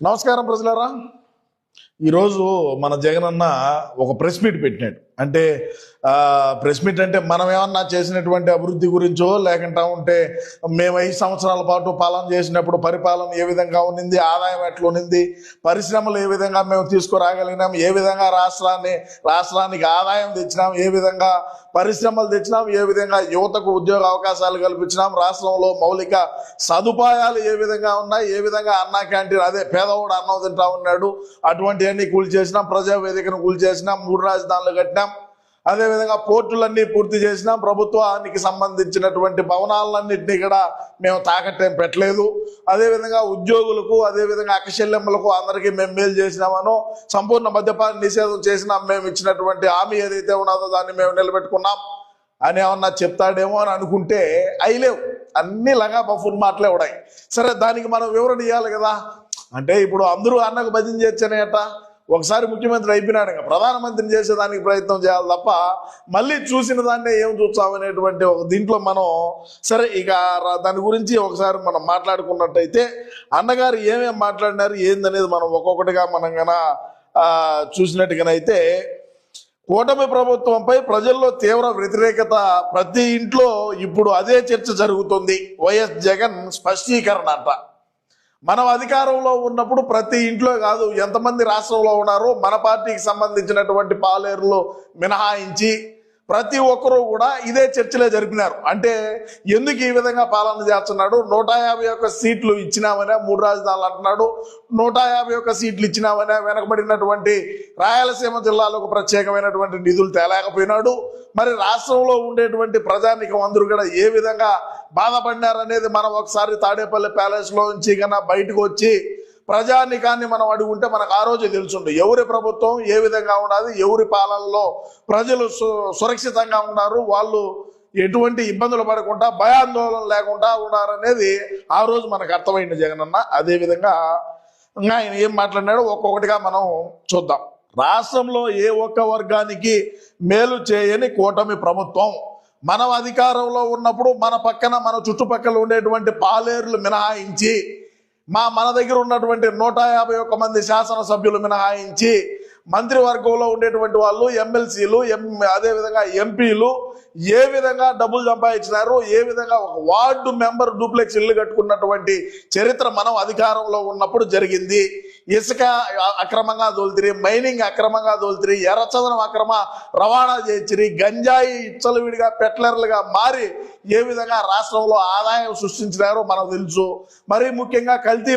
నమస్కారం ప్రజలారా. ఈరోజు మన జగనన్న ఒక ప్రెస్ మీట్ పెట్టినాడు. అంటే ప్రెస్ మీట్ అంటే మనం ఏమన్నా చేసినటువంటి అభివృద్ధి గురించో లేకుండా ఉంటే మేము 5 సంవత్సరాల పాటు పాలన చేసినప్పుడు పరిపాలన ఏ విధంగా ఉన్నింది, ఆదాయం ఎట్లా ఉన్నింది, పరిశ్రమలు ఏ విధంగా మేము తీసుకురాగలిగినాం, ఏ విధంగా రాష్ట్రానికి ఆదాయం తెచ్చినాం, ఏ విధంగా పరిశ్రమలు తెచ్చినాం, ఏ విధంగా యువతకు ఉద్యోగ అవకాశాలు కల్పించినాం, రాష్ట్రంలో మౌలిక సదుపాయాలు ఏ విధంగా ఉన్నాయి, ఏ విధంగా అన్నా క్యాంటీన్ అదే పేదవాడు అన్నం తింటా ఉన్నాడు అటువంటివన్నీ కూల్చేసినాం, ప్రజావేదికను కూల్చేసినాం, 3 రాజధానులు కట్టినాం, అదేవిధంగా పోర్టులన్నీ పూర్తి చేసినాం, ప్రభుత్వానికి సంబంధించినటువంటి భవనాలన్నింటినీ కూడా మేము తాకట్టేం పెట్టలేదు, అదేవిధంగా ఉద్యోగులకు అదేవిధంగా అక్కచెల్లెమ్మలకు అందరికీ మేము మేలు చేసినామనో, సంపూర్ణ మద్యపాన నిషేధం చేసినాం, మేము ఇచ్చినటువంటి హామీ ఏదైతే ఉన్నదో దాన్ని మేము నిలబెట్టుకున్నాం అని ఏమన్నా చెప్తాడేమో అని అనుకుంటే అయిలేవు, అన్ని లగా బఫూన్ మాటలే ఉన్నాయి. సరే, దానికి మనం వివరణ ఇవ్వాలి కదా. అంటే ఇప్పుడు అందరూ అన్నకు భజన చేయొచ్చనేట, ఒకసారి ముఖ్యమంత్రి అయిపోయినాడు, ఇంకా ప్రధానమంత్రిని చేసేదానికి ప్రయత్నం చేయాలి తప్ప మళ్ళీ చూసిన దాన్నే ఏం చూస్తామనేటువంటి ఒక దీంట్లో మనం సరే ఇక దాని గురించి ఒకసారి మనం మాట్లాడుకున్నట్టయితే అన్నగారు ఏమేమి మాట్లాడినారు ఏందనేది మనం ఒక్కొక్కటిగా మనం గన చూసినట్టుగానైతే కూటమి ప్రభుత్వంపై ప్రజల్లో తీవ్ర వ్యతిరేకత, ప్రతి ఇంట్లో ఇప్పుడు అదే చర్చ జరుగుతుంది. వైఎస్ జగన్ స్పష్టీకరణ అంట. మనం అధికారంలో ఉన్నప్పుడు ప్రతి ఇంట్లో కాదు, ఎంతమంది రాష్ట్రంలో ఉన్నారో మన పార్టీకి సంబంధించినటువంటి పాలేరులు మినహాయించి ప్రతి ఒక్కరూ కూడా ఇదే చర్చలే జరిపినారు. అంటే ఎందుకు ఈ విధంగా పాలన చేస్తున్నాడు, 151 సీట్లు ఇచ్చినామనే 3 రాజధానులు అంటున్నాడు, 151 సీట్లు ఇచ్చినామనే వెనకబడినటువంటి రాయలసీమ జిల్లాలకు ప్రత్యేకమైనటువంటి నిధులు తేలేకపోయినాడు. మరి రాష్ట్రంలో ఉండేటువంటి ప్రజానికం అందరూ కూడా ఏ విధంగా బాధపడినారనేది మనం ఒకసారి తాడేపల్లి ప్యాలెస్లో నుంచి కన్నా బయటకు వచ్చి ప్రజానికాన్ని మనం అడుగుంటే మనకు ఆ రోజే తెలుసుండు ఎవరి ప్రభుత్వం ఏ విధంగా ఉన్నది, ఎవరి పాలనలో ప్రజలు సురక్షితంగా ఉన్నారు, వాళ్ళు ఎటువంటి ఇబ్బందులు పడకుండా భయాందోళన లేకుండా ఉన్నారనేది ఆ రోజు మనకు అర్థమైంది జగనన్న. అదేవిధంగా ఇంకా ఆయన ఏం మాట్లాడినాడో ఒక్కొక్కటిగా మనం చూద్దాం. రాష్ట్రంలో ఏ ఒక్క వర్గానికి మేలు చేయని కూటమి ప్రభుత్వం, మనం అధికారంలో ఉన్నప్పుడు మన పక్కన మన చుట్టుపక్కల ఉండేటువంటి పాలేరులు మినహాయించి మన దగ్గర ఉన్నటువంటి 151 మంది శాసనసభ్యులు మినహాయించి మంత్రివర్గంలో ఉండేటువంటి వాళ్ళు ఎమ్మెల్సీలు అదేవిధంగా ఎంపీలు ఏ విధంగా డబ్బులు సంపాదించినారు, ఏ విధంగా ఒక వార్డు మెంబర్ డూప్లెక్స్ ఇల్లు కట్టుకున్నటువంటి చరిత్ర మనం అధికారంలో ఉన్నప్పుడు జరిగింది. ఇసుక అక్రమంగా దోల్తిరి, మైనింగ్ అక్రమంగా దోల్తిరి, ఎర్రచందనం అక్రమ రవాణా చేసిరి, గంజాయి ఇచ్చలవిడిగా పెట్లర్లుగా మారి ఏ విధంగా రాష్ట్రంలో ఆదాయం సృష్టించినారో మనకు తెలుసు. మరీ ముఖ్యంగా కల్తీ